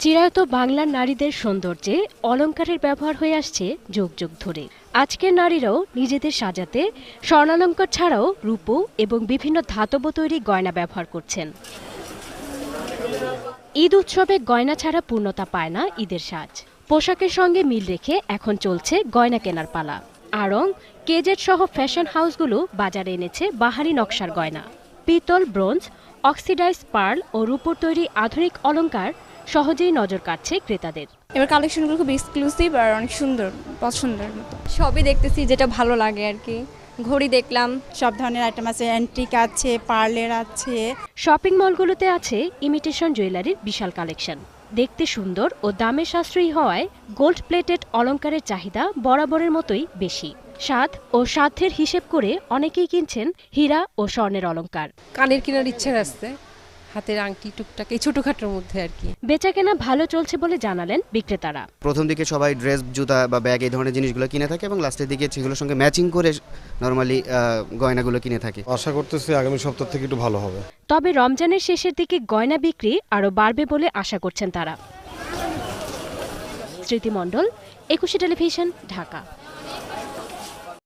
চিরায়ত বাংলার নারীদের সৌন্দর্যে অলংকারের ব্যবহার হয়ে আসছে যুগ যুগ ধরে। আজকের নারীরাও নিজেদের সাজাতে স্বর্ণালংকার ছাড়াও রূপো এবং বিভিন্ন ধাতব তৈরি গয়না ব্যবহার করছেন। ঈদ উৎসবে গয়না ছাড়া পূর্ণতা পায় না ঈদের সাজ। পোশাকের সঙ্গে মিল রেখে এখন চলছে গয়না কেনার পালা। আড়ং, কেজেট সহ ফ্যাশন হাউসগুলো বাজারে এনেছে বাহারি নকশার গয়না। পিতল, ব্রোঞ্জ, অক্সিডাইজ পার্ল ও রূপোর তৈরি আধুনিক অলংকার সহজেই নজর কাটছে ক্রেতাদের। এবার কালেকশনগুলো খুব এক্সক্লুসিভ আর অনেক সুন্দর, পছন্দের মতো। সবই দেখতেছি যেটা ভালো লাগে আর কি। ঘড়ি দেখলাম, সব ধরনের আইটেম আছে, অ্যান্টিক আছে, পার্লের আছে। শপিং মলগুলোতে আছে ইমিটেশন জুয়েলারির বিশাল কালেকশন। দেখতে সুন্দর ও দামে সাশ্রয়ী হওয়ায় গোল্ড প্লেটেড অলংকারের চাহিদা বরাবরের মতোই বেশি। স্বাদ ও সাধ্যের হিসেব করে অনেকেই কিনছেন হীরা ও স্বর্ণের অলংকার। কানের কেনার ইচ্ছা আছে, হাতের আংটি টুকটাক এই ছোটখাটোর মধ্যে আর কি। বেচাকেনা ভালো চলছে বলে জানালেন বিক্রেতারা। প্রথম দিকে সবাই ড্রেস, জুতা বা ব্যাগ এই ধরনের জিনিসগুলো কিনে থাকে এবং লাস্টের দিকে সেগুলোর সঙ্গে ম্যাচিং করে নরমালি গয়নাগুলো কিনে থাকে। আশা করতেছি আগামী সপ্তাহ থেকে একটু ভালো হবে। তবে রমজানের শেষের দিকে গয়না বিক্রি আরও বাড়বে বলে আশা করছেন তারা। স্মৃতি মণ্ডল, 21 টেলিভিশন, ঢাকা।